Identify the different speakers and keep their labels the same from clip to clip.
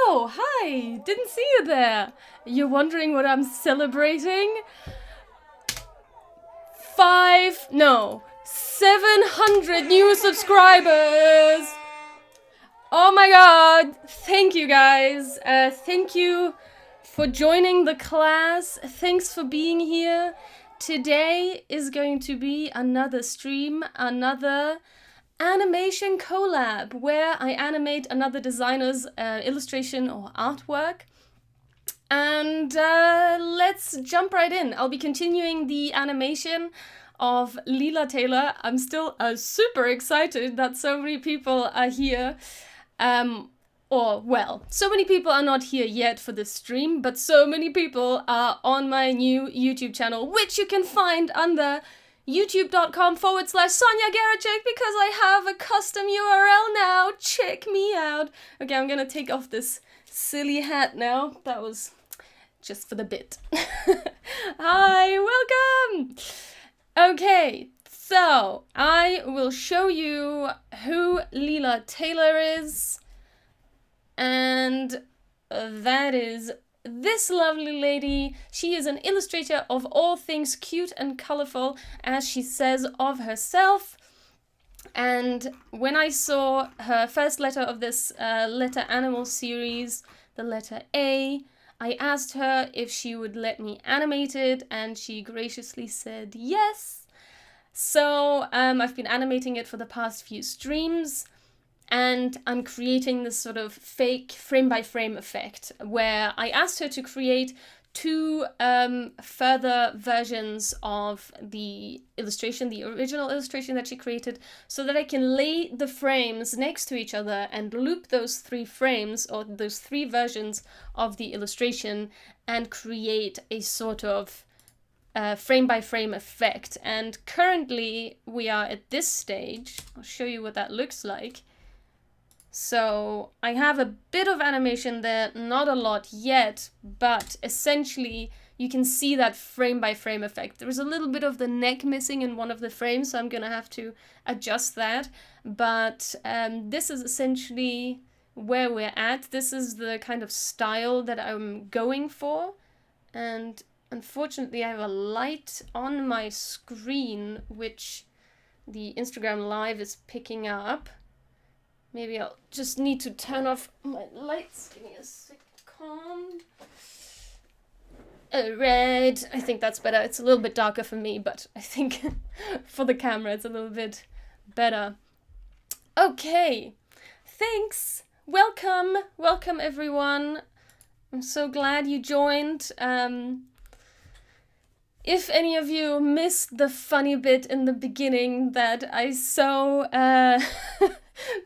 Speaker 1: Oh, hi! Didn't see you there. You're wondering what I'm celebrating? 700 new subscribers! Oh my god! Thank you guys. Thank you for joining the class. Thanks for being here. Today is going to be another stream, another animation collab where I animate another designer's illustration or artwork. And let's jump right in. I'll be continuing the animation of Leela Taylor. I'm still super excited that so many people are here. So many people are not here yet for this stream, but so many people are on my new YouTube channel, which you can find under youtube.com/Sonja Geracsek, because I have a custom URL now. Check me out. Okay, I'm gonna take off this silly hat now. That was just for the bit. Hi, welcome! Okay, so I will show you who Leela Taylor is. And that is this lovely lady. She is an illustrator of all things cute and colorful, as she says of herself. And when I saw her first letter of this letter animal series, the letter A, I asked her if she would let me animate it, and she graciously said yes. So I've been animating it for the past few streams, and I'm creating this sort of fake frame-by-frame effect where I asked her to create two further versions of the illustration, the original illustration that she created, so that I can lay the frames next to each other and loop those three frames, or those three versions of the illustration, and create a sort of frame-by-frame effect. And currently we are at this stage. I'll show you what that looks like. So I have a bit of animation there, not a lot yet, but essentially you can see that frame-by-frame effect. There is a little bit of the neck missing in one of the frames, so I'm gonna have to adjust that. But this is essentially where we're at. This is the kind of style that I'm going for. And unfortunately I have a light on my screen, which the Instagram Live is picking up. Maybe I'll just need to turn off my lights. Give me a second. Red. I think that's better. It's a little bit darker for me, but I think for the camera it's a little bit better. Okay. Thanks. Welcome. Welcome, everyone. I'm so glad you joined. If any of you missed the funny bit in the beginning that I so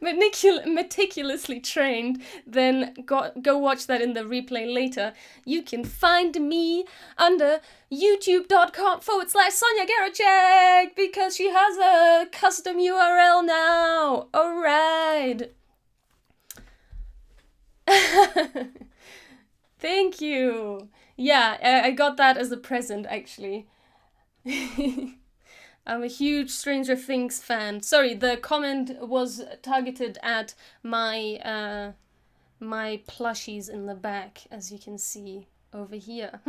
Speaker 1: meticulously trained, then go watch that in the replay later. You can find me under youtube.com/Sonja Geracsek, because she has a custom URL now. Alright. Thank you. Yeah, I got that as a present, actually. I'm a huge Stranger Things fan. Sorry, the comment was targeted at my my plushies in the back, as you can see over here.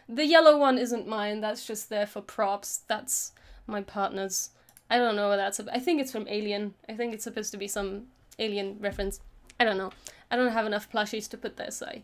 Speaker 1: The yellow one isn't mine, that's just there for props. That's my partner's. I don't know what that's about. I think it's from Alien. I think it's supposed to be some Alien reference. I don't know. I don't have enough plushies to put there, so I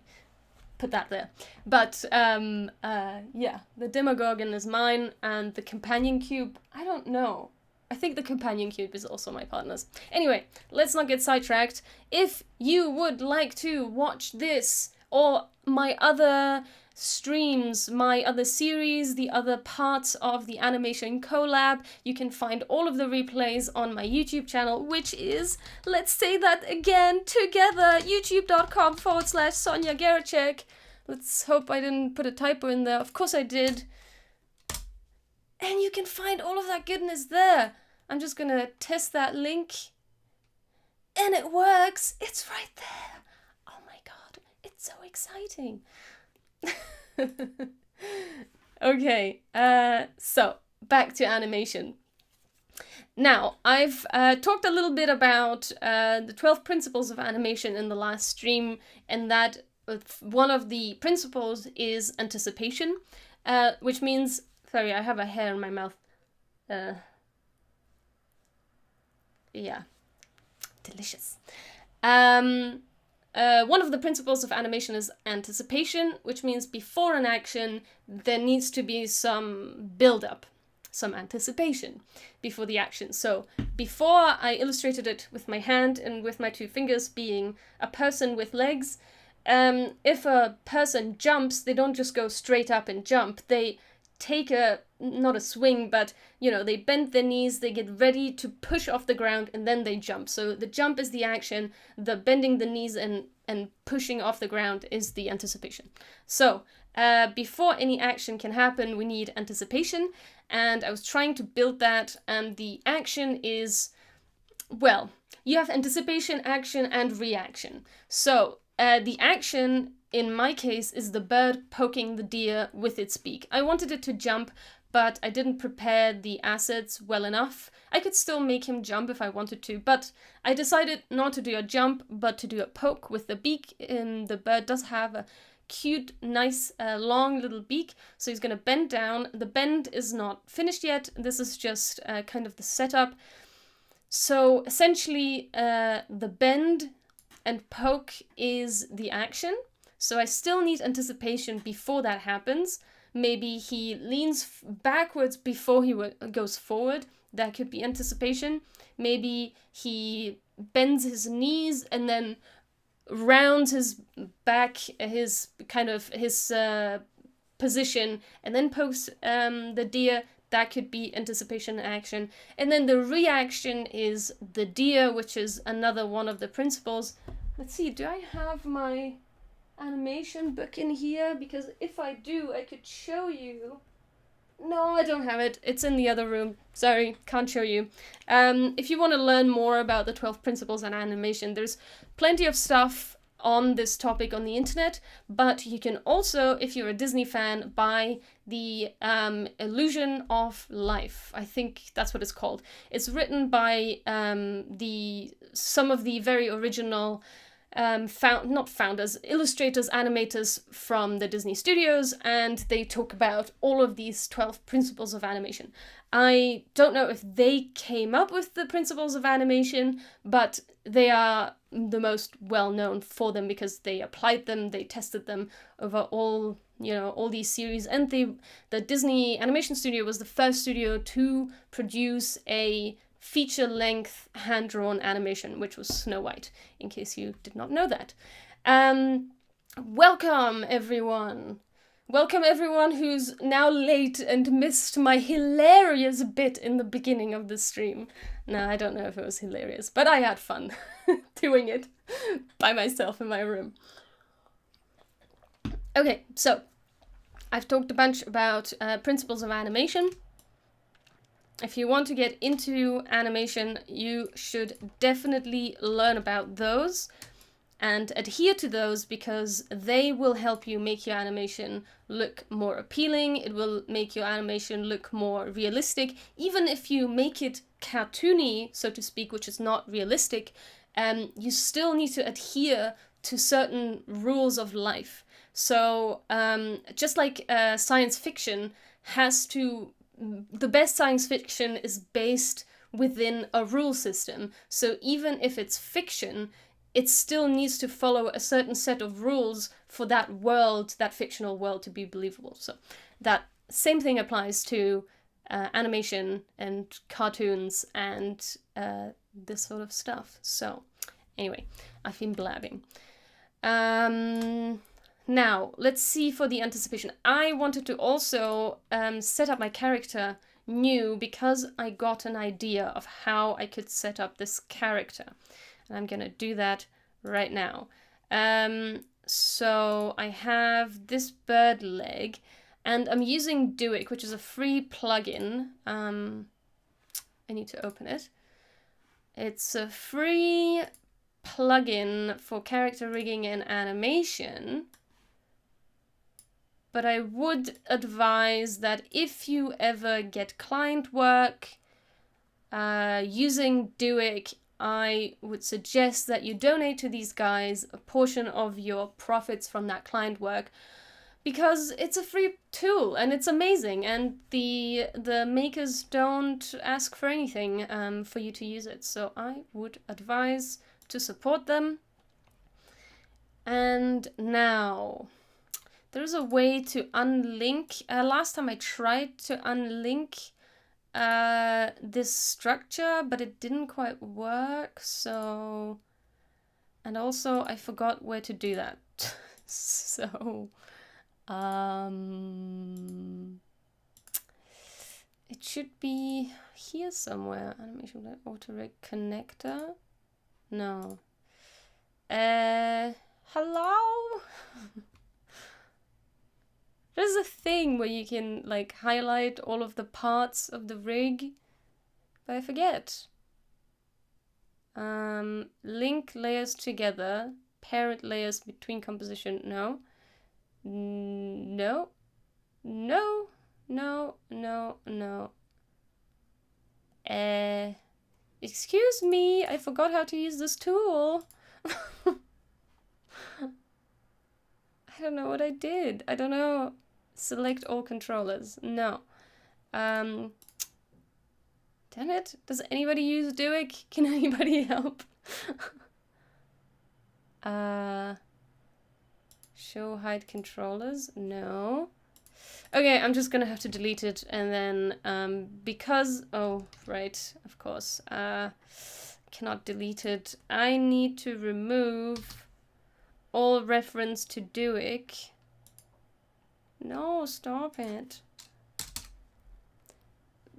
Speaker 1: put that there. But yeah, the Demogorgon is mine, and the companion cube, I don't know. I think the companion cube is also my partner's. Anyway, let's not get sidetracked. If you would like to watch this or my other streams, my other series, the other parts of the animation collab, you can find all of the replays on my YouTube channel, which is, let's say that again together, youtube.com/Sonja Geracsek. Let's hope I didn't put a typo in there. Of course I did. And you can find all of that goodness there. I'm just gonna test that link. And it works. It's right there. Oh my god, it's so exciting. Okay, so back to animation. Now, I've talked a little bit about the 12 principles of animation in the last stream, and that one of the principles is anticipation, which means, sorry, I have a hair in my mouth. Yeah, delicious. One of the principles of animation is anticipation, which means before an action, there needs to be some build-up, some anticipation before the action. So before I illustrated it with my hand and with my two fingers being a person with legs, if a person jumps, they don't just go straight up and jump. They take not a swing, but, you know, they bend their knees, they get ready to push off the ground, and then they jump. So the jump is the action, the bending the knees and pushing off the ground is the anticipation. So before any action can happen, we need anticipation, and I was trying to build that, and the action is, well, you have anticipation, action, and reaction. So the action, in my case, is the bird poking the deer with its beak. I wanted it to jump, but I didn't prepare the assets well enough. I could still make him jump if I wanted to, but I decided not to do a jump, but to do a poke with the beak. The bird does have a cute, nice, long little beak, so he's gonna bend down. The bend is not finished yet. This is just kind of the setup. So essentially, the bend and poke is the action. So I still need anticipation before that happens. Maybe he leans backwards before he goes forward. That could be anticipation. Maybe he bends his knees and then rounds his back, his position, and then pokes the deer. That could be anticipation and action. And then the reaction is the deer, which is another one of the principles. Let's see, do I have my animation book in here? Because if I do, I could show you. No, I don't have it. It's in the other room. Sorry, can't show you. If you want to learn more about the 12 principles on animation, there's plenty of stuff on this topic on the internet, but you can also, if you're a Disney fan, buy the Illusion of Life. I think that's what it's called. It's written by some of the very original illustrators, animators from the Disney studios, and they talk about all of these 12 principles of animation. I don't know if they came up with the principles of animation, but they are the most well known for them because they applied them, they tested them over all these series, and the Disney Animation Studio was the first studio to produce a feature-length hand-drawn animation, which was Snow White, in case you did not know that. Welcome, everyone. Welcome, everyone who's now late and missed my hilarious bit in the beginning of the stream. No, I don't know if it was hilarious, but I had fun doing it by myself in my room. Okay, so I've talked a bunch about principles of animation. If you want to get into animation, you should definitely learn about those and adhere to those because they will help you make your animation look more appealing. It will make your animation look more realistic. Even if you make it cartoony, so to speak, which is not realistic, you still need to adhere to certain rules of life. So just like science fiction has to... The best science fiction is based within a rule system. So even if it's fiction, it still needs to follow a certain set of rules for that world, that fictional world, to be believable. So that same thing applies to animation and cartoons and this sort of stuff. So anyway, I've been blabbing. Now, let's see for the anticipation. I wanted to also set up my character new because I got an idea of how I could set up this character. And I'm gonna do that right now. So I have this bird leg and I'm using Do It, which is a free plugin. I need to open it. It's a free plugin for character rigging and animation. But I would advise that if you ever get client work, using Doic, I would suggest that you donate to these guys a portion of your profits from that client work, because it's a free tool and it's amazing, and the makers don't ask for anything for you to use it. So I would advise to support them. And now there's a way to unlink. Last time I tried to unlink this structure, but it didn't quite work. So, and also I forgot where to do that. So it should be here somewhere. Animation auto rig connector. No. Hello? There's a thing where you can like highlight all of the parts of the rig, but I forget. Link layers together, parent layers between composition. No. No. No. No. No. No. Excuse me, I forgot how to use this tool. I don't know what I did. I don't know. Select all controllers. No. Damn it. Does anybody use Doic? Can anybody help? Show hide controllers? No. Okay, I'm just gonna have to delete it, and then because oh right, of course, cannot delete it. I need to remove all reference to Doic. No, stop it.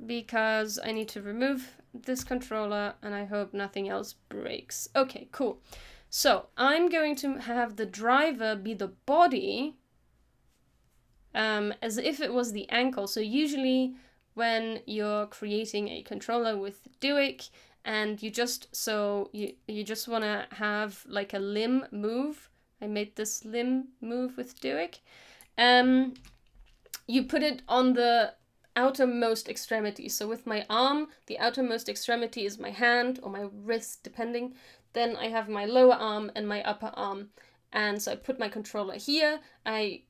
Speaker 1: Because I need to remove this controller, and I hope nothing else breaks. Okay, cool. So I'm going to have the driver be the body, as if it was the ankle. So usually when you're creating a controller with Doic, and you just want to have like a limb move. I made this limb move with Doic. You put it on the outermost extremity. So with my arm, the outermost extremity is my hand or my wrist, depending. Then I have my lower arm and my upper arm. And so I put my controller here. I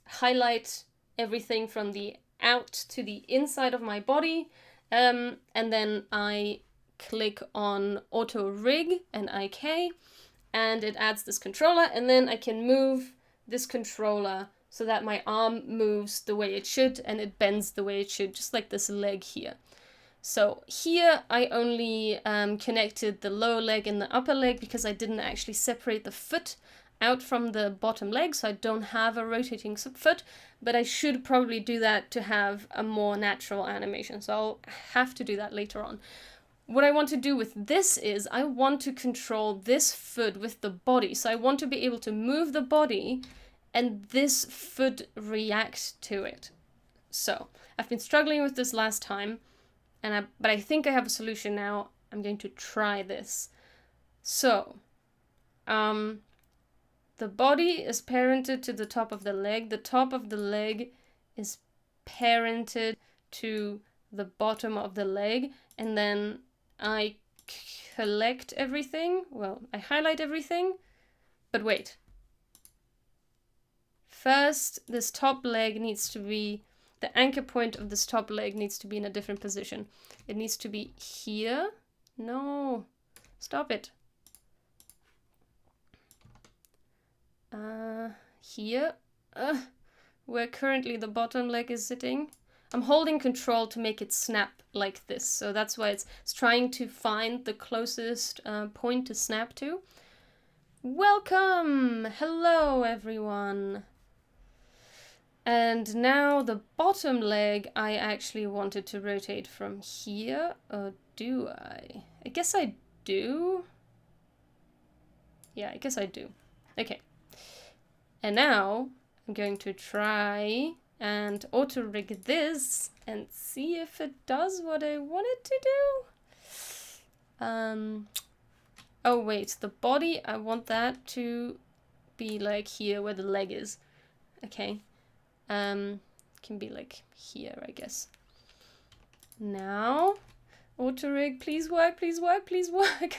Speaker 1: highlight everything from the out to the inside of my body. And then I click on Auto Rig and IK, and it adds this controller, and then I can move this controller so that my arm moves the way it should and it bends the way it should, just like this leg here. So here I only connected the lower leg and the upper leg because I didn't actually separate the foot out from the bottom leg, so I don't have a rotating foot, but I should probably do that to have a more natural animation, so I'll have to do that later on. What I want to do with this is I want to control this foot with the body, so I want to be able to move the body and this foot react to it. So I've been struggling with this last time, but I think I have a solution now. I'm going to try this. So, the body is parented to the top of the leg. The top of the leg is parented to the bottom of the leg. And then I collect everything. Well, I highlight everything. But wait. First, this top leg needs to be, the anchor point of this top leg needs to be in a different position. It needs to be here. No, stop it. Here, where currently the bottom leg is sitting. I'm holding control to make it snap like this. So that's why it's trying to find the closest point to snap to. Welcome! Hello, everyone. And now the bottom leg I actually wanted to rotate from here. Or do I? I guess I do. Yeah, I guess I do. Okay. And now I'm going to try and auto-rig this and see if it does what I want it to do. Oh wait, the body, I want that to be like here where the leg is. Okay. Can be like here, I guess. Now, Auto rig, please work, please work, please work.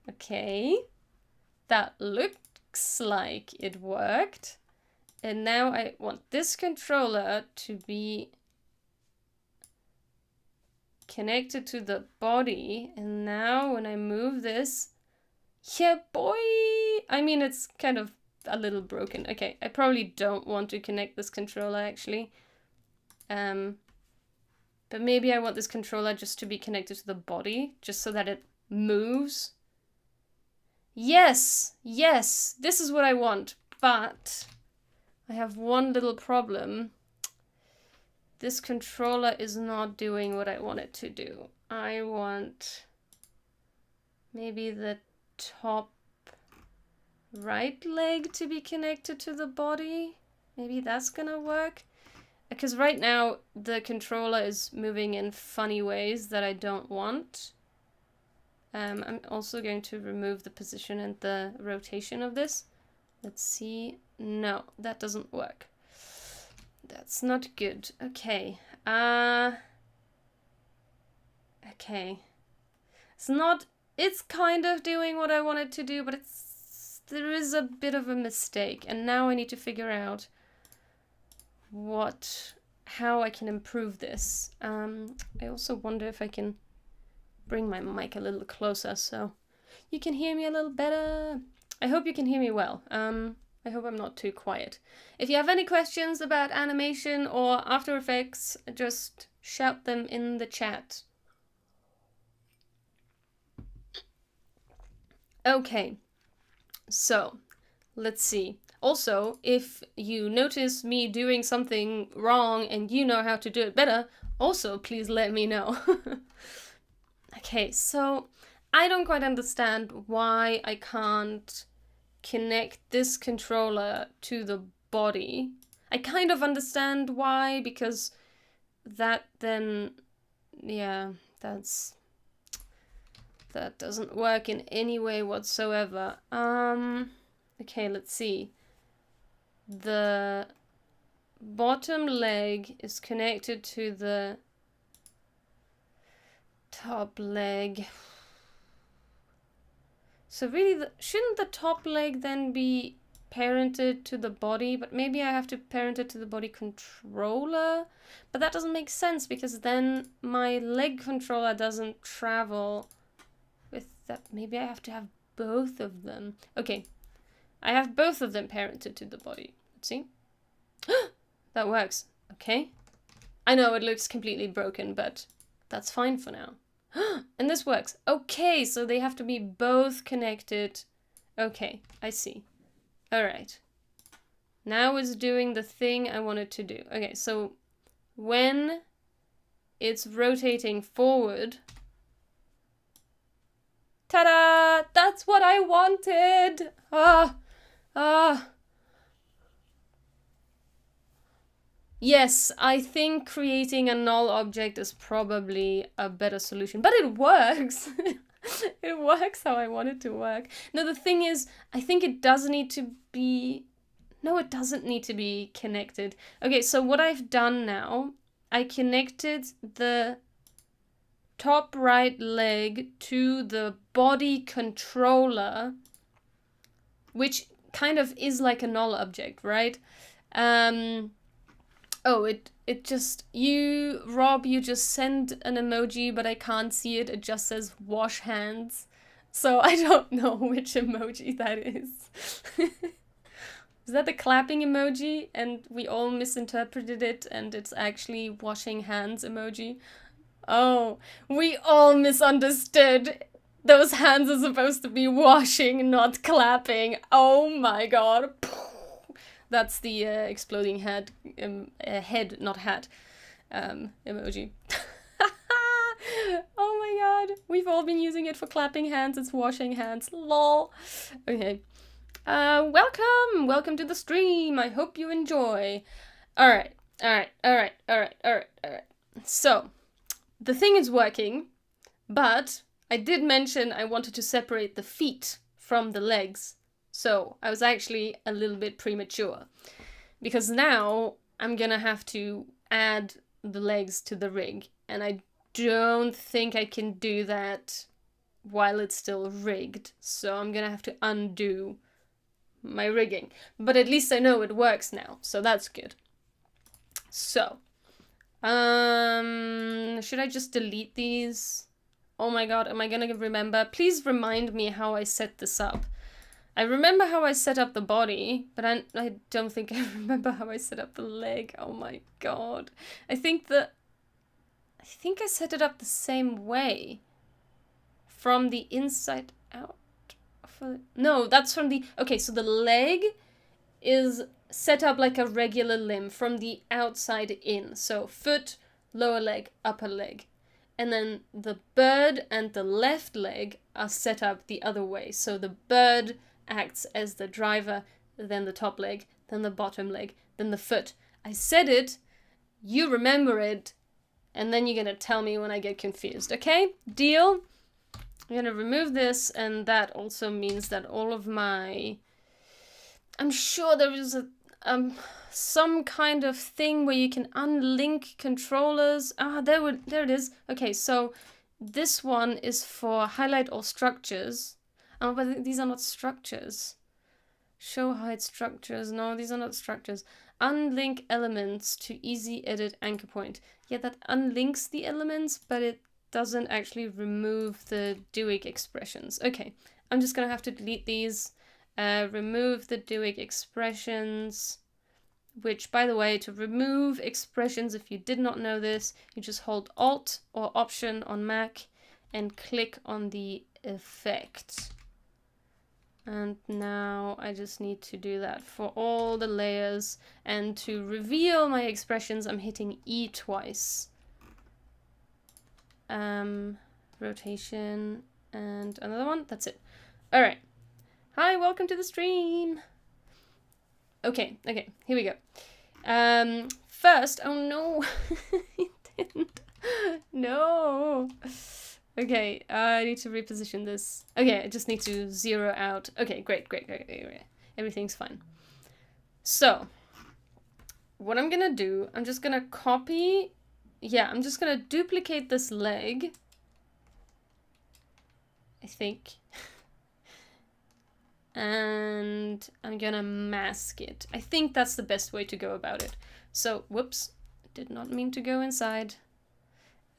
Speaker 1: Okay. That looks like it worked. And now I want this controller to be connected to the body. And now when I move this, yeah, boy! I mean, it's kind of a little broken. Okay, I probably don't want to connect this controller, actually. But maybe I want this controller just to be connected to the body, just so that it moves. Yes! Yes! This is what I want, but I have one little problem. This controller is not doing what I want it to do. I want maybe the top right leg to be connected to the body. Maybe that's gonna work. Because right now the controller is moving in funny ways that I don't want. I'm also going to remove the position and the rotation of this. Let's see. No, that doesn't work. That's not good. Okay. Okay. It's kind of doing what I wanted to do, but there is a bit of a mistake. And now I need to figure out how I can improve this. I also wonder if I can bring my mic a little closer so you can hear me a little better. I hope you can hear me well. I hope I'm not too quiet. If you have any questions about animation or After Effects, just shout them in the chat. Okay, so let's see. Also, if you notice me doing something wrong and you know how to do it better, also please let me know. Okay, so I don't quite understand why I can't connect this controller to the body. I kind of understand why, because that then, yeah, that doesn't work in any way whatsoever. Okay, let's see. The bottom leg is connected to the top leg. So really, shouldn't the top leg then be parented to the body? But maybe I have to parent it to the body controller? But that doesn't make sense, because then my leg controller doesn't travel with that. Maybe I have to have both of them. Okay, I have both of them parented to the body. Let's see. That works. Okay. I know it looks completely broken, but that's fine for now. And this works. Okay, so they have to be both connected. Okay, I see. All right. Now it's doing the thing I wanted to do. Okay, so when it's rotating forward, ta-da! That's what I wanted! Yes, I think creating a null object is probably a better solution, but it works. It works how I want it to work. No, the thing is, I think it does need to be... No, it doesn't need to be connected. Okay, so what I've done now, I connected the top right leg to the body controller, which kind of is like a null object, right? Oh, it just, Rob, you just send an emoji, but I can't see it. It just says wash hands. So I don't know which emoji that is. Is that the clapping emoji? And we all misinterpreted it, and it's actually washing hands emoji. Oh, we all misunderstood. Those hands are supposed to be washing, not clapping. Oh my god. That's the exploding head, not hat, emoji. Oh my god, we've all been using it for clapping hands, it's washing hands, lol. Okay, welcome to the stream, I hope you enjoy. Alright. So, the thing is working, but I did mention I wanted to separate the feet from the legs. So I was actually a little bit premature, because now I'm gonna have to add the legs to the rig, and I don't think I can do that while it's still rigged. So I'm gonna have to undo my rigging. But at least I know it works now, so that's good. So, should I just delete these? Oh my god, am I gonna remember? Please remind me how I set this up. I remember how I set up the body, but I don't think I remember how I set up the leg. Oh my god. I think I set it up the same way. From the inside out. No, that's from the... Okay, so the leg is set up like a regular limb from the outside in. So foot, lower leg, upper leg. And then the bird and the left leg are set up the other way. So the bird acts as the driver, then the top leg, then the bottom leg, then the foot. I said it, you remember it, and then you're gonna tell me when I get confused, okay? Deal? I'm gonna remove this, and that also means that all of my... I'm sure there is a some kind of thing where you can unlink controllers. Ah, there it is. Okay, so this one is for highlight all structures. Oh, but these are not structures. Show hide structures. No, these are not structures. Unlink elements to easy edit anchor point. Yeah, that unlinks the elements, but it doesn't actually remove the Dewey expressions. Okay, I'm just gonna have to delete these. Remove the Dewey expressions, which, by the way, to remove expressions, if you did not know this, you just hold Alt or Option on Mac and click on the effect. And now I just need to do that for all the layers. And to reveal my expressions, I'm hitting E twice. Rotation and another one. That's it. All right. Hi, welcome to the stream. Okay, here we go. First, oh no, it didn't. No. Okay, I need to reposition this. Okay, I just need to zero out. Okay, great. Everything's fine. So, what I'm gonna do, I'm just gonna copy, I'm just gonna duplicate this leg, I think. And I'm gonna mask it. I think that's the best way to go about it. So, whoops, did not mean to go inside.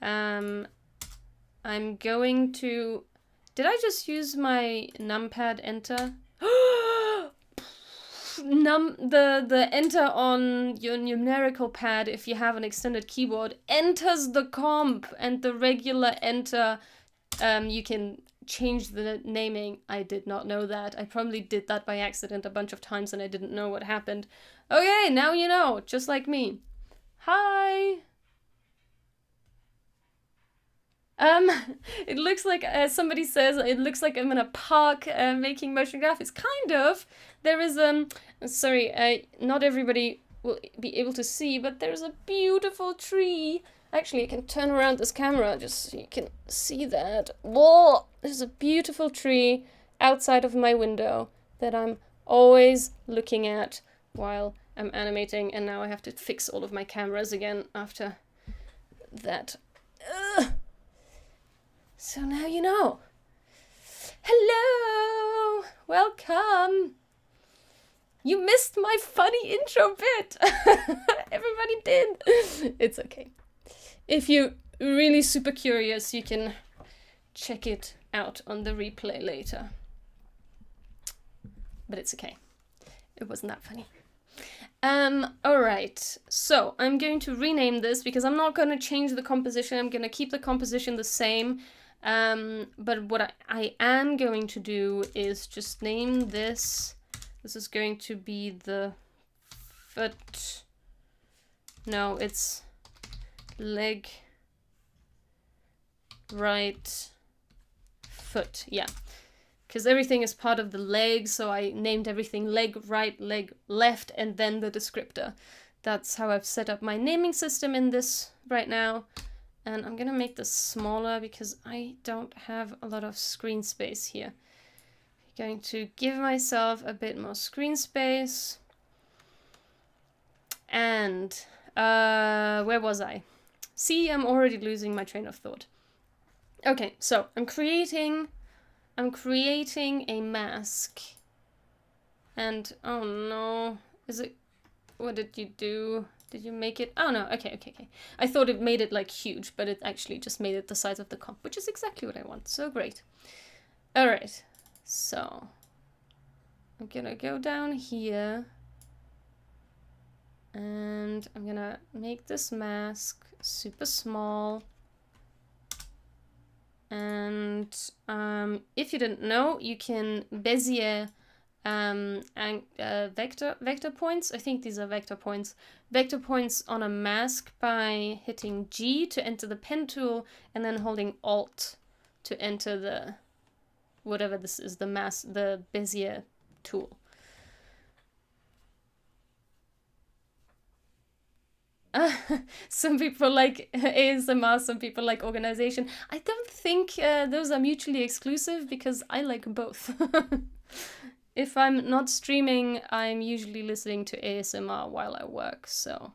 Speaker 1: I'm going to... Did I just use my numpad enter? The enter on your numerical pad, if you have an extended keyboard, enters the comp, and the regular enter, you can change the naming. I did not know that. I probably did that by accident a bunch of times and I didn't know what happened. Okay, now you know, just like me. Hi! It looks like, somebody says, it looks like I'm in a park making motion graphics. Kind of. There is, sorry, not everybody will be able to see, but there's a beautiful tree. Actually, I can turn around this camera just so you can see that. Whoa! There's a beautiful tree outside of my window that I'm always looking at while I'm animating, and now I have to fix all of my cameras again after that. Ugh. So now you know. Hello! Welcome! You missed my funny intro bit! Everybody did! It's okay. If you're really super curious, you can check it out on the replay later. But it's okay. It wasn't that funny. Alright. So, I'm going to rename this because I'm not going to change the composition. I'm going to keep the composition the same. But what I am going to do is just name this. This is going to be the foot. No, it's leg, right, foot. Yeah, because everything is part of the leg, so I named everything leg right, leg left, and then the descriptor. That's how I've set up my naming system in this right now. And I'm gonna make this smaller because I don't have a lot of screen space here. I'm going to give myself a bit more screen space. And where was I? See, I'm already losing my train of thought. Okay, so I'm creating a mask. And oh no, is it, what did you do? Did you make it? Oh no, okay. I thought it made it like huge, but it actually just made it the size of the comp, which is exactly what I want. So great. All right, so I'm gonna go down here and I'm gonna make this mask super small. And if you didn't know, you can Bezier vector points. I think these are vector points. Vector points on a mask by hitting G to enter the pen tool and then holding Alt to enter the, whatever this is, the Bezier tool. Some people like ASMR, some people like organization. I don't think those are mutually exclusive because I like both. If I'm not streaming, I'm usually listening to ASMR while I work, so.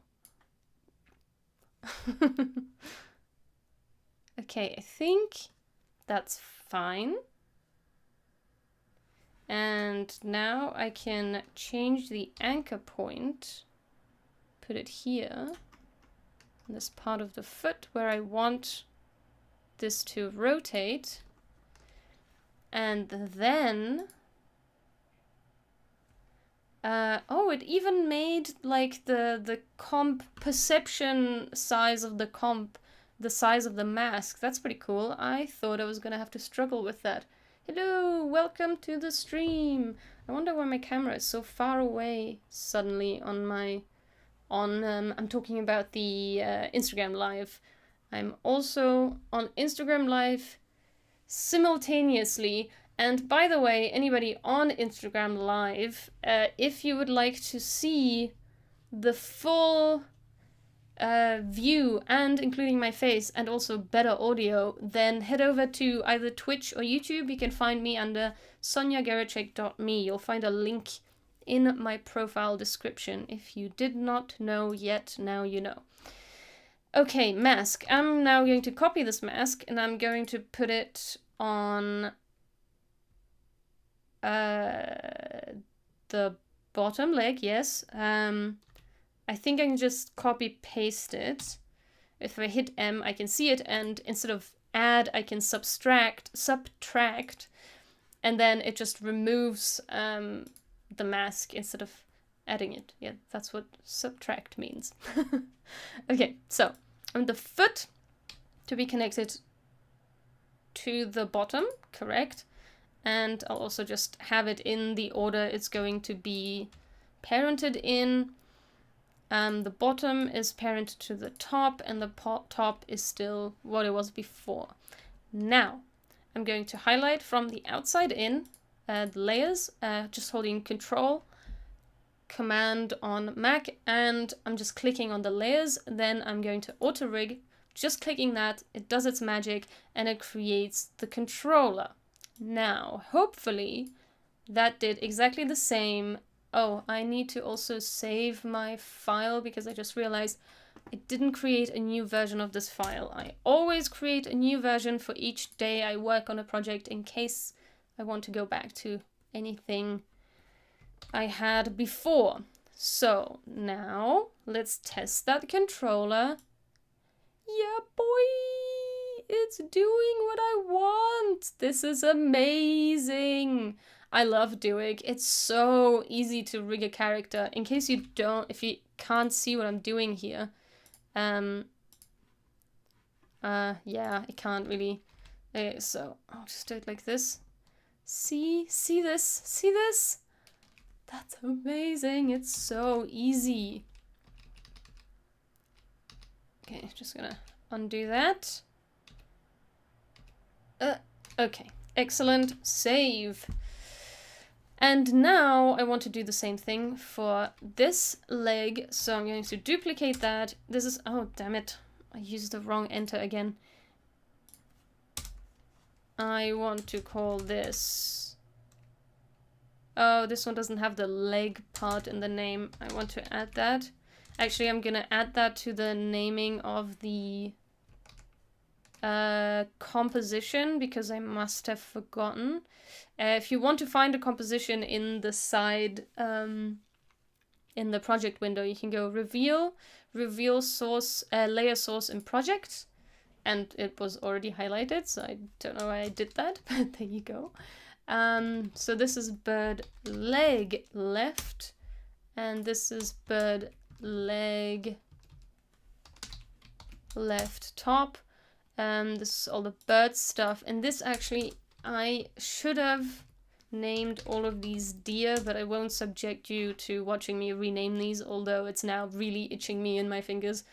Speaker 1: Okay, I think that's fine. And now I can change the anchor point, put it here, in this part of the foot where I want this to rotate. And then, oh, it even made like the comp perception size of the comp, the size of the mask. That's pretty cool. I thought I was gonna have to struggle with that. Hello, welcome to the stream. I wonder why my camera is so far away suddenly on my, I'm talking about the Instagram Live. I'm also on Instagram Live simultaneously. And by the way, anybody on Instagram Live, if you would like to see the full view and including my face and also better audio, then head over to either Twitch or YouTube. You can find me under sonjageracsek.me. You'll find a link in my profile description. If you did not know yet, now you know. Okay, mask. I'm now going to copy this mask and I'm going to put it on the bottom leg, yes. I think I can just copy paste it. If I hit M, I can see it, and instead of add, I can subtract, and then it just removes the mask instead of adding it. Yeah, that's what subtract means. Okay, so I want the foot to be connected to the bottom, correct? And I'll also just have it in the order it's going to be parented in. The bottom is parented to the top, and the top is still what it was before. Now, I'm going to highlight from the outside in the layers, just holding Control, Command on Mac, and I'm just clicking on the layers. Then I'm going to auto rig, just clicking that, it does its magic, and it creates the controller. Now, hopefully, that did exactly the same. Oh, I need to also save my file because I just realized I didn't create a new version of this file. I always create a new version for each day I work on a project in case I want to go back to anything I had before. So now let's test that controller. Yeah, boy, it's doing what I want. This is amazing. I love doing. It's so easy to rig a character. In case you don't, if you can't see what I'm doing here, yeah, I can't really. Okay, so I'll just do it like this. See this? That's amazing. It's so easy. Okay, just gonna undo that. Okay, excellent. Save. And now I want to do the same thing for this leg, so I'm going to duplicate that. This is, oh damn it, I used the wrong enter again. I want to call this, oh, this one doesn't have the leg part in the name. I want to add that. Actually, I'm gonna add that to the naming of the composition because I must have forgotten. If you want to find a composition in the side, in the project window, you can go reveal source, layer source in project, and it was already highlighted, so I don't know why I did that, but there you go. So this is bird leg left, and this is bird leg left top. This is all the bird stuff, and this actually, I should have named all of these deer, but I won't subject you to watching me rename these, although it's now really itching me in my fingers.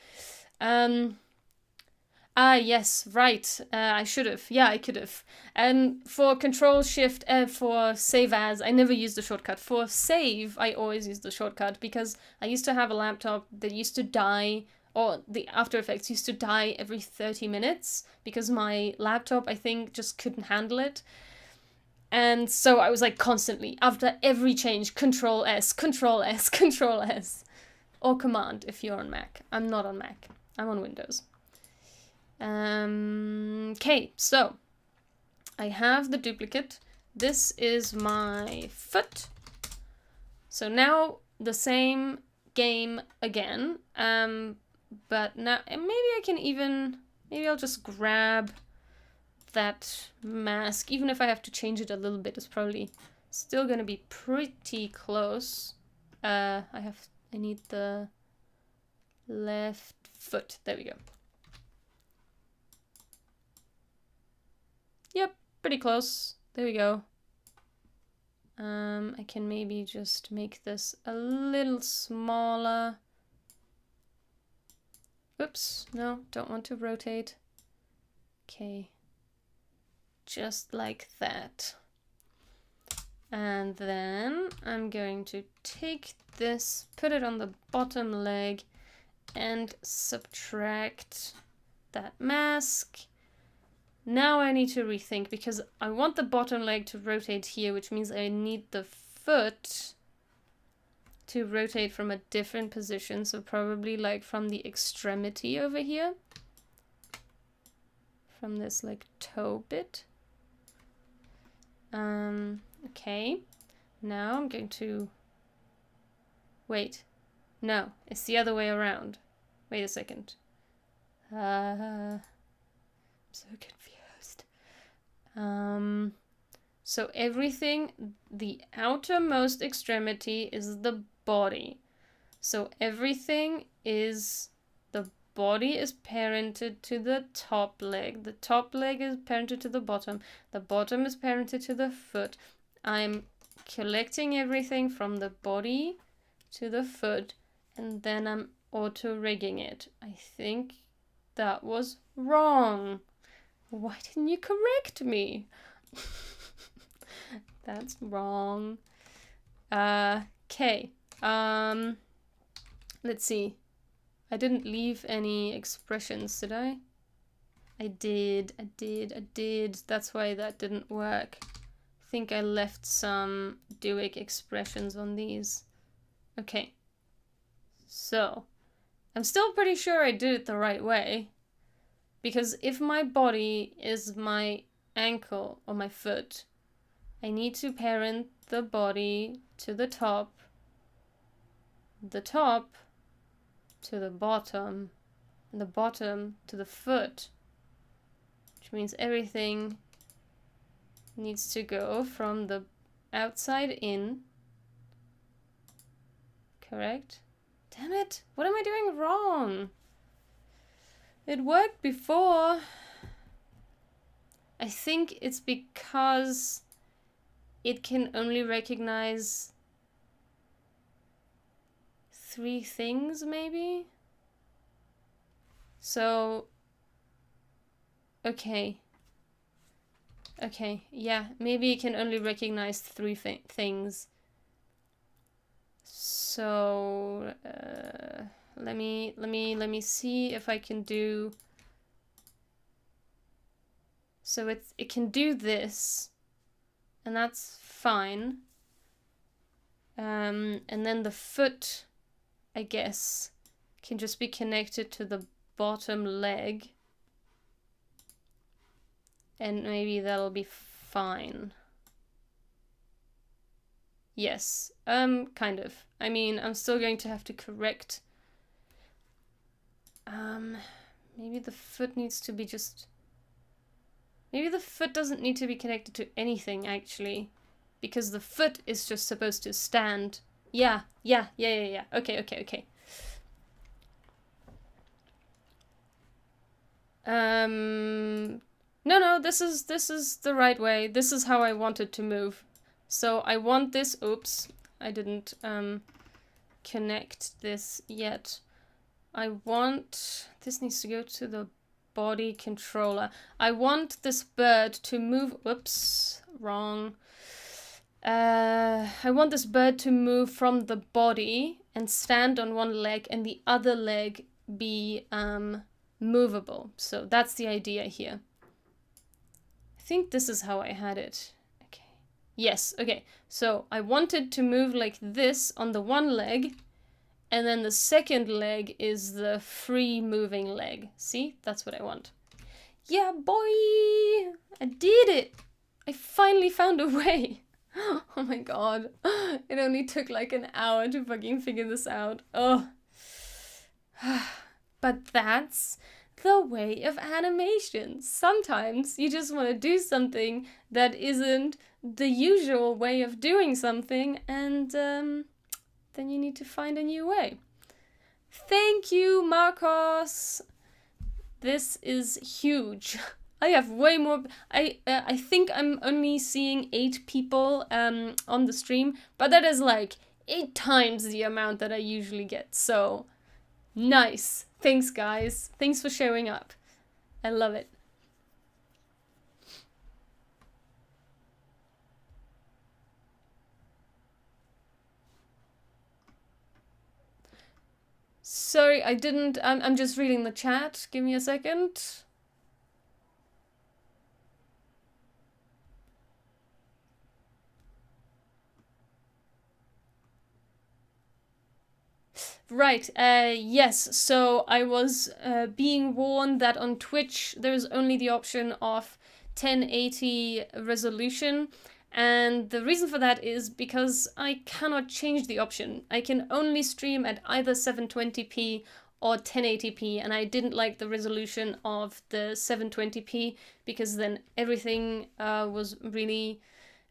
Speaker 1: Yes, right. I should have. Yeah, I could have. For Control Shift, for Save As, I never used the shortcut. For Save, I always use the shortcut because I used to have a laptop that used to die, or the After Effects used to die every 30 minutes because my laptop, I think, just couldn't handle it. And so I was like constantly, after every change, Control S, Control S, Control S. Or Command if you're on Mac. I'm not on Mac. I'm on Windows. Okay, so I have the duplicate. This is my foot. So now the same game again. But now maybe I can even, maybe I'll just grab that mask, even if I have to change it a little bit. It's probably still gonna be pretty close. I need the left foot. There we go. Yep, pretty close. There we go. I can maybe just make this a little smaller. Oops, no, don't want to rotate. Okay. Just like that. And then I'm going to take this, put it on the bottom leg, and subtract that mask. Now I need to rethink because I want the bottom leg to rotate here, which means I need the foot to rotate from a different position. So probably like from the extremity over here. From this like toe bit. Okay. Now I'm going to... Wait. No, it's the other way around. Wait a second. I'm so confused. So everything, the outermost extremity is the body. So everything is, the body is parented to the top leg. The top leg is parented to the bottom. The bottom is parented to the foot. I'm collecting everything from the body to the foot, and then I'm auto-rigging it. I think that was wrong. Why didn't you correct me? That's wrong. Okay. Let's see. I didn't leave any expressions, did I? I did. That's why that didn't work. I think I left some Dewey expressions on these. Okay. So, I'm still pretty sure I did it the right way. Because if my body is my ankle or my foot, I need to parent the body to the top to the bottom, and the bottom to the foot. Which means everything needs to go from the outside in. Correct? Damn it! What am I doing wrong? It worked before. I think it's because it can only recognize 3 things, maybe? So, okay. Okay, yeah, maybe it can only recognize 3 things. So, let me see if I can do. So it can do this, and that's fine. And then the foot, I guess, can just be connected to the bottom leg. And maybe that'll be fine. Yes, kind of. I mean, I'm still going to have to correct. Maybe the foot needs to be just... Maybe the foot doesn't need to be connected to anything, actually. Because the foot is just supposed to stand. Yeah. Okay. No, this is the right way. This is how I want it to move. So I want this, oops, I didn't connect this yet. I want, this needs to go to the body controller. I want this bird to move, whoops, wrong. I want this bird to move from the body and stand on one leg and the other leg be movable. So that's the idea here. I think this is how I had it. Okay. Yes, okay. So I wanted to move like this on the one leg, and then the second leg is the free moving leg. See? That's what I want. Yeah, boy! I did it! I finally found a way. Oh my god. It only took like an hour to fucking figure this out. Oh. But that's the way of animation. Sometimes you just want to do something that isn't the usual way of doing something, and then you need to find a new way. Thank you, Marcos. This is huge. I have way more. I think I'm only seeing 8 people on the stream, but that is like 8 times the amount that I usually get. So nice. Thanks, guys. Thanks for showing up. I love it. Sorry, I didn't. I'm just reading the chat. Give me a second. Right, yes, so I was being warned that on Twitch there's only the option of 1080 resolution, and the reason for that is because I cannot change the option. I can only stream at either 720p or 1080p, and I didn't like the resolution of the 720p because then everything was really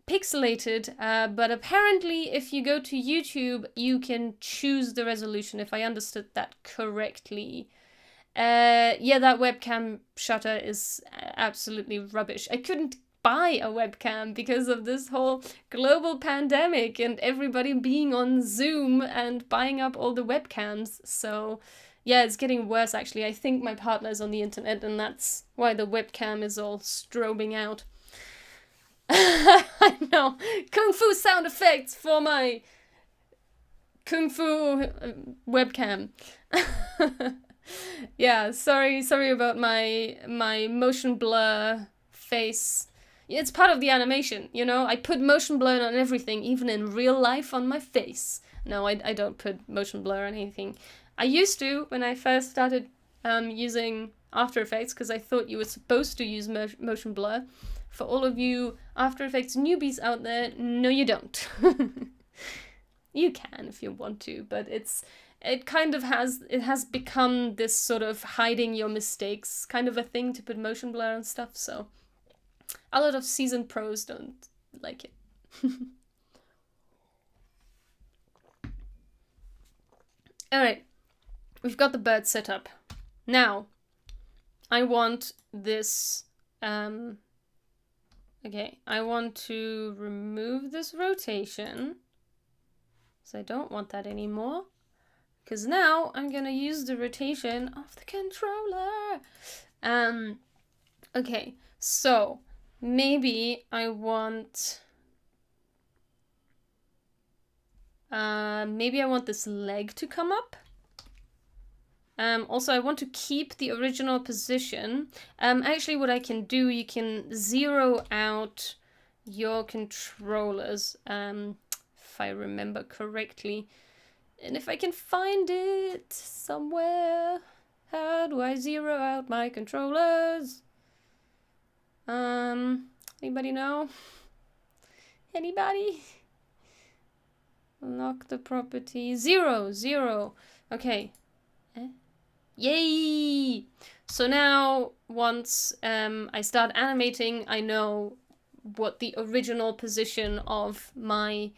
Speaker 1: pixelated, but apparently if you go to YouTube you can choose the resolution, if I understood that correctly. Yeah, that webcam shutter is absolutely rubbish. I couldn't buy a webcam because of this whole global pandemic and everybody being on Zoom and buying up all the webcams, so yeah, it's getting worse actually. I think my partner's on the internet and that's why the webcam is all strobing out. I know. Kung Fu sound effects for my Kung Fu webcam. Yeah, sorry about my motion blur face. It's part of the animation, you know? I put motion blur on everything, even in real life on my face. No, I don't put motion blur on anything. I used to when I first started using After Effects, because I thought you were supposed to use motion blur. For all of you After Effects newbies out there, no you don't. You can if you want to, but it kind of has become this sort of hiding your mistakes kind of a thing to put motion blur and stuff, so a lot of seasoned pros don't like it. Alright, we've got the bird set up. Now, I want this okay, I want to remove this rotation, so I don't want that anymore, because now I'm gonna use the rotation of the controller. Okay, so maybe I want this leg to come up. Also, I want to keep the original position. Actually, what I can do, you can zero out your controllers, if I remember correctly. And if I can find it somewhere, how do I zero out my controllers? Anybody know? Anybody? Lock the property. 0, 0. Okay. Yay! So now, once I start animating, I know what the original position of my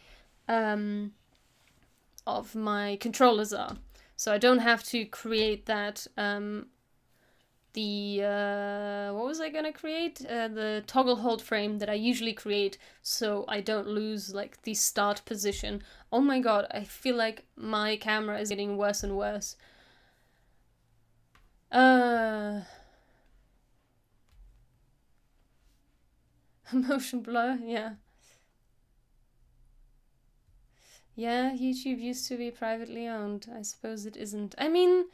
Speaker 1: controllers are. So I don't have to create that, what was I gonna create? The toggle hold frame that I usually create, so I don't lose, like, the start position. Oh my god, I feel like my camera is getting worse and worse. Motion blur, yeah. Yeah, YouTube used to be privately owned. I suppose it isn't. I mean,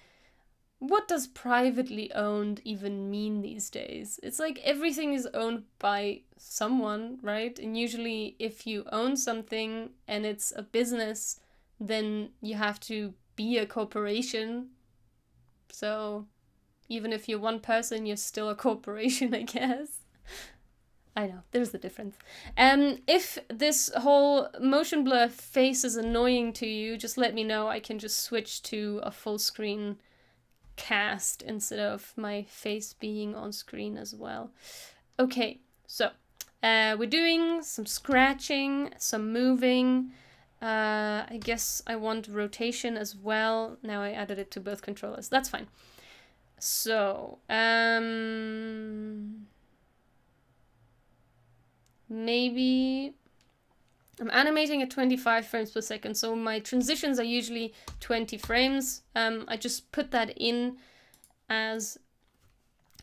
Speaker 1: what does privately owned even mean these days? It's like everything is owned by someone, right? And usually if you own something and it's a business, then you have to be a corporation. So even if you're one person, you're still a corporation, I guess. I know, there's a difference. If this whole motion blur face is annoying to you, just let me know. I can just switch to a full screen cast instead of my face being on screen as well. Okay, so we're doing some scratching, some moving. I guess I want rotation as well. Now I added it to both controllers. That's fine. So, maybe I'm animating at 25 frames per second, so my transitions are usually 20 frames. I just put that in as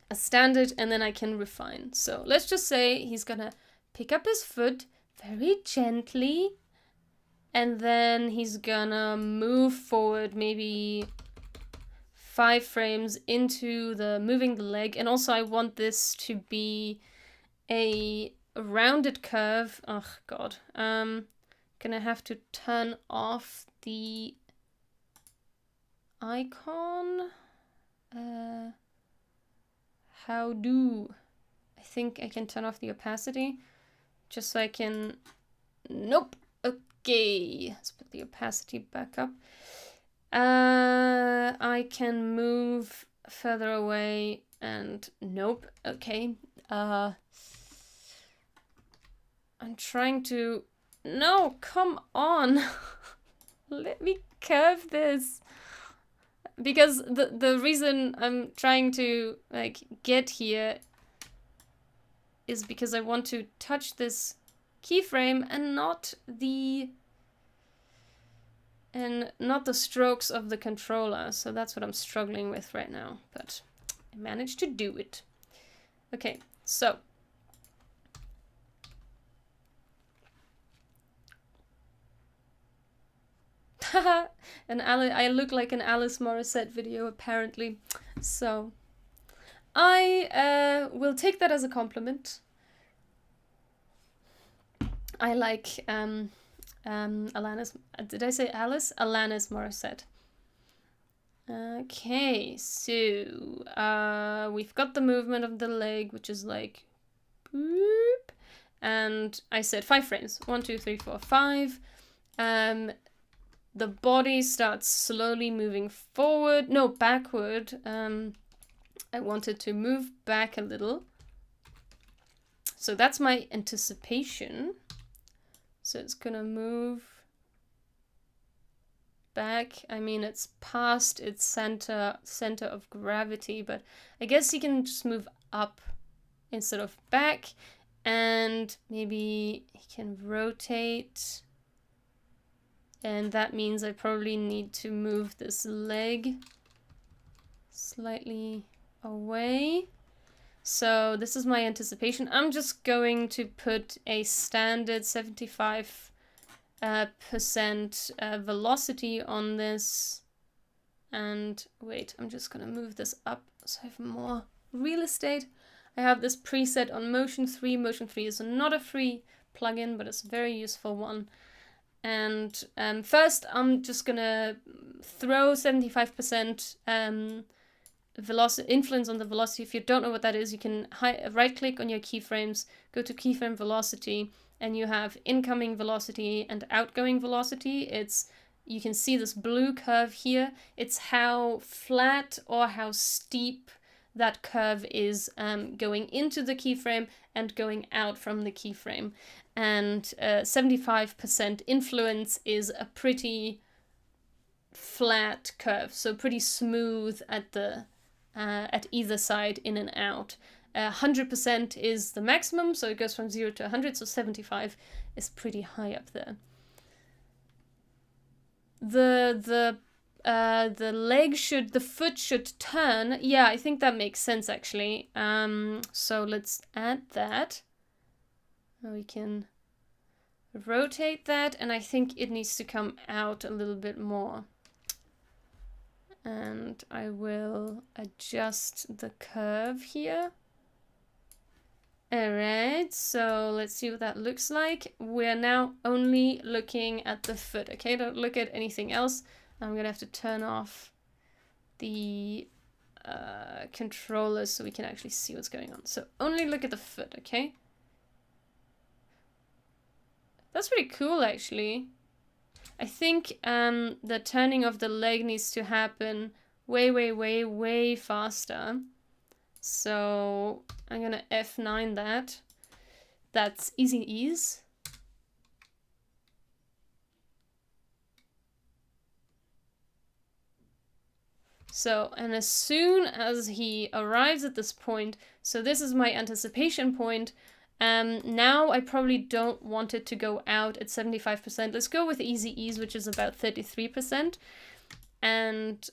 Speaker 1: a standard and then I can refine. So let's just say he's gonna pick up his foot very gently and then he's gonna move forward maybe 5 frames into the moving the leg. And also I want this to be a rounded curve. Oh god. Gonna have to turn off the icon. How do? I think I can turn off the opacity just so I can. Nope. Okay. Let's put the opacity back up. I can move further away and nope. Okay. I'm trying to... No, come on. Let me curve this. Because the reason I'm trying to, like, get here is because I want to touch this keyframe and not the strokes of the controller. So that's what I'm struggling with right now. But I managed to do it. Okay, so... And I look like an Alice Morissette video, apparently. So I will take that as a compliment. I like Alanis. Did I say Alice? Alanis Morissette. Okay, so we've got the movement of the leg, which is like boop, and I said 5 frames. 1, 2, 3, 4, 5. The body starts slowly moving forward. No, backward. I wanted to move back a little. So that's my anticipation. So it's gonna move back. I mean, it's past its center of gravity, but I guess you can just move up instead of back. And maybe he can rotate. And that means I probably need to move this leg slightly away. So this is my anticipation. I'm just going to put a standard 75% velocity on this. And wait, I'm just gonna move this up so I have more real estate. I have this preset on Motion 3. Motion 3 is not a free plugin, but it's a very useful one. And first I'm just gonna throw 75% velocity influence on the velocity. If you don't know what that is, you can right click on your keyframes, go to Keyframe Velocity, and you have incoming velocity and outgoing velocity. You can see this blue curve here. It's how flat or how steep that curve is going into the keyframe and going out from the keyframe. And 75% influence is a pretty flat curve, so pretty smooth at either side, in and out. 100% is the maximum, so it goes from 0 to 100, so 75 is pretty high up there. The foot should turn. Yeah, I think that makes sense actually. So let's add that. We can rotate that, and I think it needs to come out a little bit more. And I will adjust the curve here. Alright, so let's see what that looks like. We're now only looking at the foot, okay? Don't look at anything else. I'm gonna have to turn off the controllers so we can actually see what's going on. So only look at the foot, okay? That's pretty cool, actually. I think the turning of the leg needs to happen way faster. So I'm gonna F9 that. That's easy ease. So, and as soon as he arrives at this point, so this is my anticipation point. Now I probably don't want it to go out at 75%. Let's go with easy ease, which is about 33%. And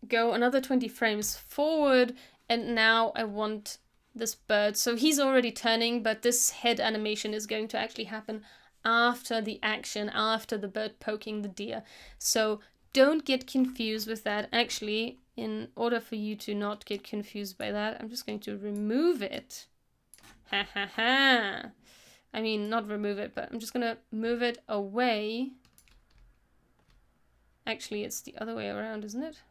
Speaker 1: go another 20 frames forward. And now I want this bird. So he's already turning, but this head animation is going to actually happen after the action, after the bird poking the deer. So don't get confused with that. Actually, in order for you to not get confused by that, I'm just going to remove it. Ha ha ha. I mean, not remove it, but I'm just gonna move it away. Actually, it's the other way around, isn't it?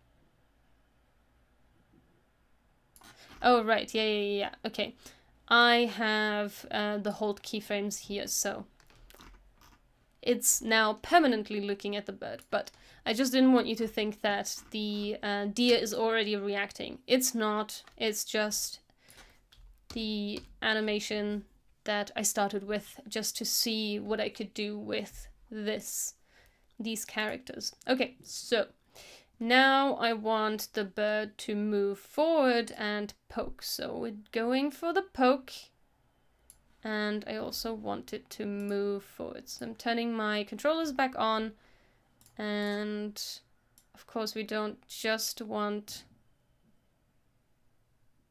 Speaker 1: Oh, right. Yeah. Okay. I have the hold keyframes here, so it's now permanently looking at the bird, but I just didn't want you to think that the deer is already reacting. It's not. It's just the animation that I started with, just to see what I could do with these characters. Okay, so now I want the bird to move forward and poke. So we're going for the poke, and I also want it to move forward. So I'm turning my controllers back on, and of course we don't just want...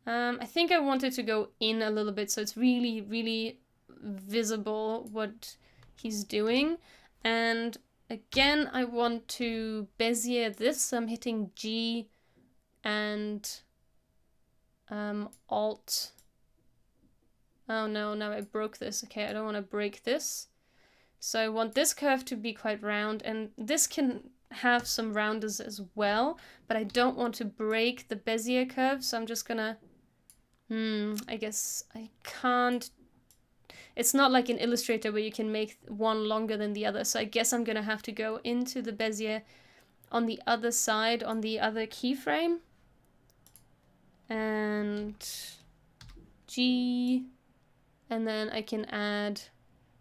Speaker 1: I think I want it to go in a little bit, so it's really visible what he's doing. And again, I want to Bezier this, so I'm hitting G and Alt. Oh no, now I broke this. Okay, I don't want to break this. So I want this curve to be quite round, and this can have some rounders as well, but I don't want to break the Bezier curve, so I'm just gonna... I guess I can't... It's not like in Illustrator where you can make one longer than the other, so I guess I'm gonna have to go into the Bezier on the other side, on the other keyframe. And G, and then I can add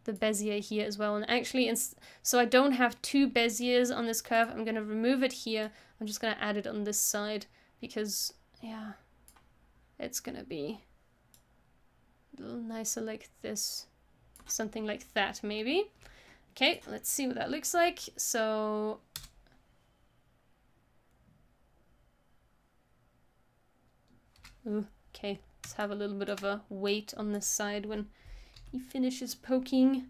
Speaker 1: the Bezier here as well. And actually, so I don't have two Beziers on this curve, I'm gonna remove it here. I'm just gonna add it on this side because, yeah, it's gonna be a little nicer like this. Something like that, maybe. Okay, let's see what that looks like. So... Ooh, okay, let's have a little bit of a wait on this side when he finishes poking.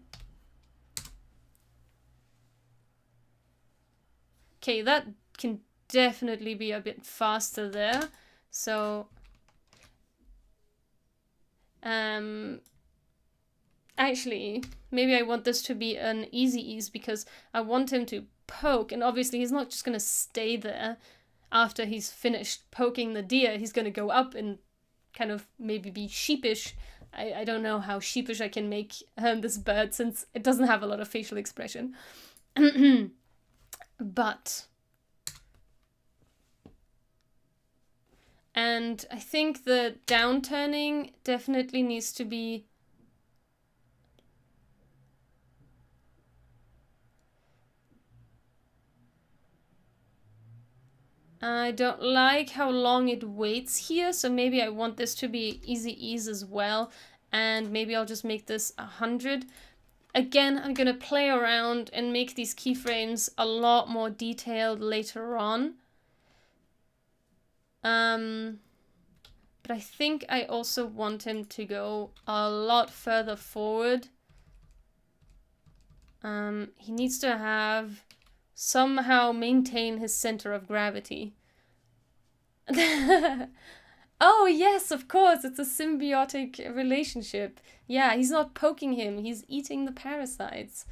Speaker 1: Okay, that can definitely be a bit faster there. So... Actually, maybe I want this to be an easy ease because I want him to poke, and obviously he's not just gonna stay there after he's finished poking the deer. He's gonna go up and kind of maybe be sheepish. I don't know how sheepish I can make this bird since it doesn't have a lot of facial expression. But... And I think the downturning definitely needs to be... I don't like how long it waits here, so maybe I want this to be easy ease as well, and maybe I'll just make this 100. Again, I'm gonna play around and make these keyframes a lot more detailed later on. But I think I also want him to go a lot further forward. He needs to have... somehow maintain his center of gravity. Oh, yes, of course, it's a symbiotic relationship. Yeah, he's not poking him, he's eating the parasites.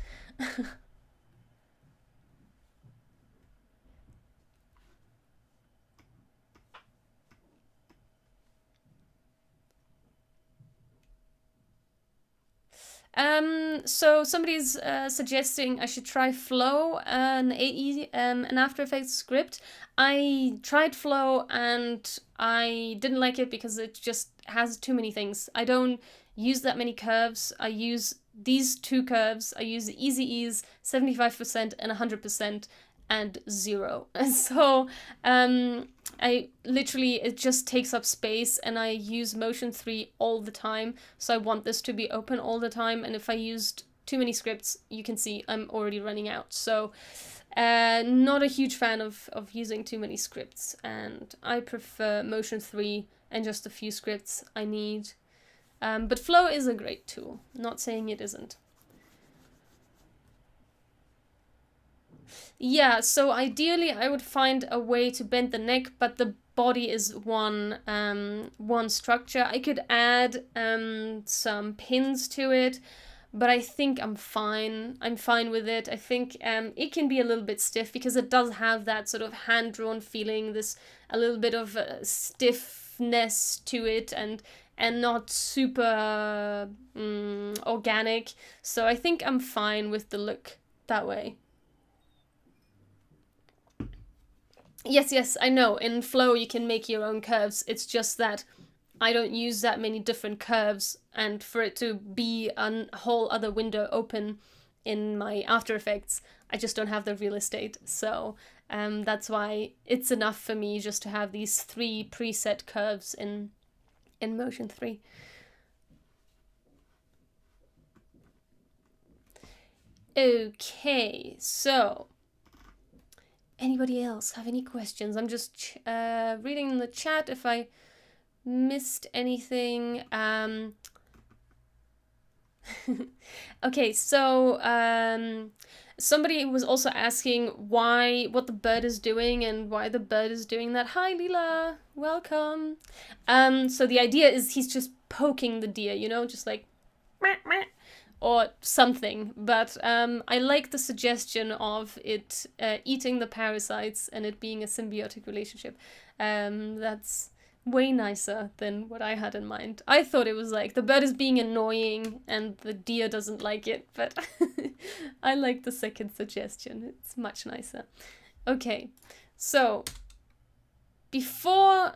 Speaker 1: So somebody's suggesting I should try Flow, an AE, an After Effects script. I tried Flow and I didn't like it because it just has too many things. I don't use that many curves. I use these two curves. I use Easy Ease, 75% and 100%. And 0. So I literally, it just takes up space, and I use motion 3 all the time, so I want this to be open all the time, and if I used too many scripts, you can see I'm already running out. So not a huge fan of using too many scripts, and I prefer motion 3 and just a few scripts I need. But Flow is a great tool, not saying it isn't. Yeah, so ideally I would find a way to bend the neck, but the body is one structure. I could add some pins to it, but I think I'm fine. I'm fine with it. I think it can be a little bit stiff because it does have that sort of hand-drawn feeling, this a little bit of stiffness to it, and not super organic. So I think I'm fine with the look that way. Yes, I know. In Flow, you can make your own curves. It's just that I don't use that many different curves, and for it to be a whole other window open in my After Effects, I just don't have the real estate. So that's why it's enough for me just to have these 3 preset curves in Motion 3. Okay, so... Anybody else have any questions? I'm just reading in the chat if I missed anything. Okay, so somebody was also asking what the bird is doing and why the bird is doing that. Hi, Leela, welcome. So the idea is he's just poking the deer, you know, just like meh, meh, or something. But I like the suggestion of it eating the parasites and it being a symbiotic relationship. That's way nicer than what I had in mind. I thought it was like the bird is being annoying and the deer doesn't like it, but I like the second suggestion. It's much nicer. Okay, so before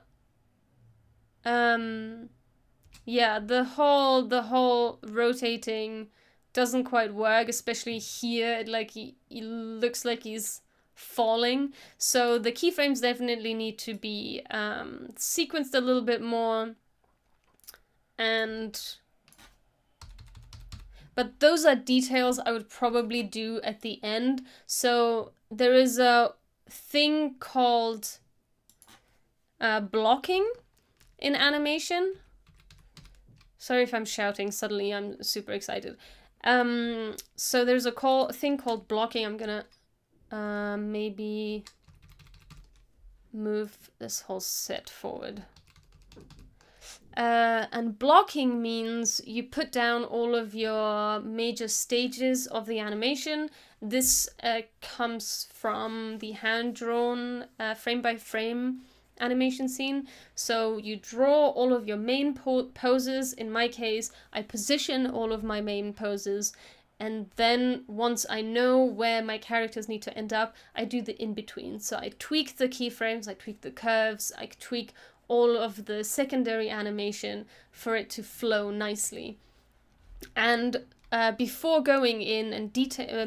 Speaker 1: yeah, the whole rotating doesn't quite work, especially here. Like he looks like he's falling. So the keyframes definitely need to be sequenced a little bit more. But those are details I would probably do at the end. So there is a thing called blocking in animation. Sorry if I'm shouting suddenly, I'm super excited. So there's a thing called blocking. I'm gonna maybe move this whole set forward. And blocking means you put down all of your major stages of the animation. This comes from the hand-drawn frame-by-frame animation scene. So you draw all of your main poses. In my case, I position all of my main poses, and then once I know where my characters need to end up, I do the in-between. So I tweak the keyframes, I tweak the curves, I tweak all of the secondary animation for it to flow nicely. And before going in and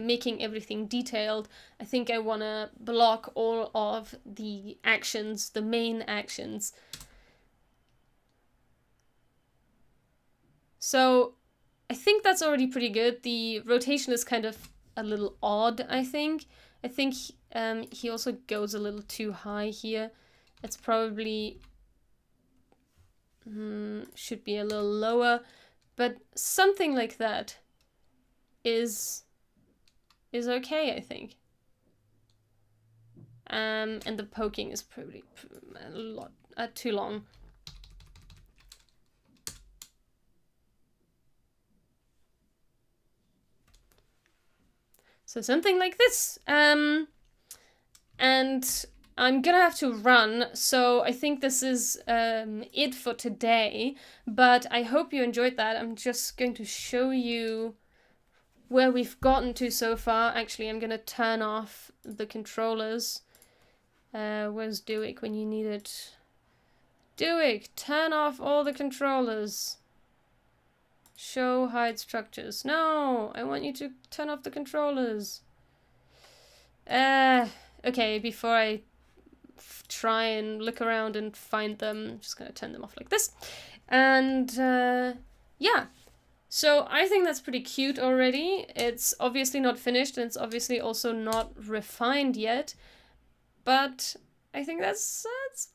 Speaker 1: making everything detailed, I think I want to block all of the actions, the main actions. So I think that's already pretty good. The rotation is kind of a little odd, I think. I think he also goes a little too high here. It's probably should be a little lower, but something like that is okay, I think. And the poking is probably a lot too long. So something like this. And I'm gonna have to run, so I think this is it for today, but I hope you enjoyed that. I'm just going to show you where we've gotten to so far. Actually, I'm gonna turn off the controllers. Where's Duick when you need it? Duick, turn off all the controllers. Show hide structures. No, I want you to turn off the controllers. Okay, before I try and look around and find them, I'm just gonna turn them off like this. And yeah, so I think that's pretty cute already. It's obviously not finished, and it's obviously also not refined yet, but I think that's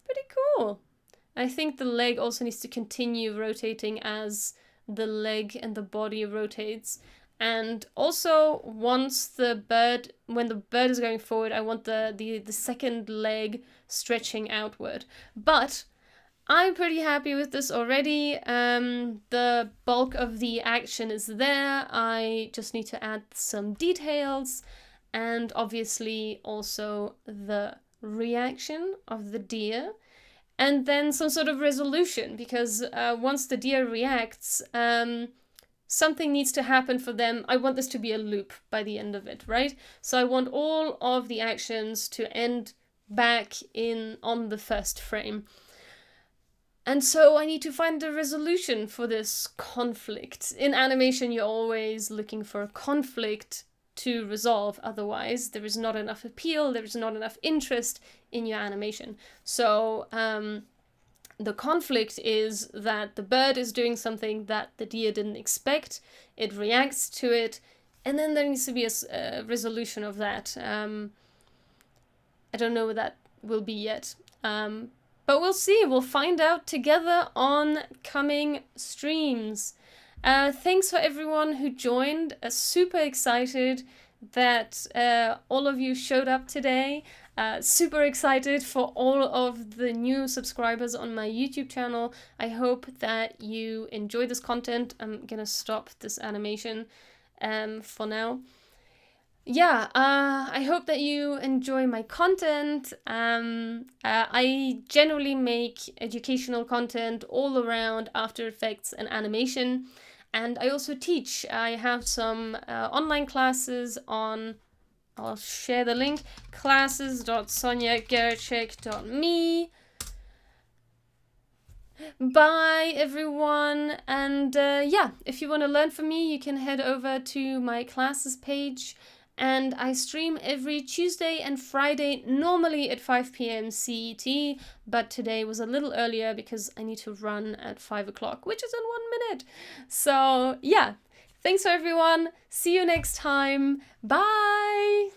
Speaker 1: pretty cool. I think the leg also needs to continue rotating as the leg and the body rotates. And also, once when the bird is going forward, I want the second leg stretching outward. But I'm pretty happy with this already. The bulk of the action is there. I just need to add some details, and obviously also the reaction of the deer, and then some sort of resolution, because once the deer reacts, something needs to happen for them. I want this to be a loop by the end of it, right? So I want all of the actions to end back on the first frame. And so I need to find a resolution for this conflict. In animation, you're always looking for a conflict to resolve. Otherwise, there is not enough appeal, there is not enough interest in your animation. So the conflict is that the bird is doing something that the deer didn't expect, it reacts to it, and then there needs to be a resolution of that. I don't know what that will be yet, but we'll see. We'll find out together on coming streams. Thanks for everyone who joined. Super excited that all of you showed up today. Super excited for all of the new subscribers on my YouTube channel. I hope that you enjoy this content. I'm gonna stop this animation for now. Yeah, I hope that you enjoy my content. I generally make educational content all around After Effects and animation. And I also teach. I have some online classes on, I'll share the link, classes.sonjageracsek.me. Bye everyone, and yeah, if you want to learn from me, you can head over to my classes page, and I stream every Tuesday and Friday, normally at 5 p.m. CET, but today was a little earlier because I need to run at 5 o'clock, which is in 1 minute. So yeah, thanks for everyone, see you next time, bye!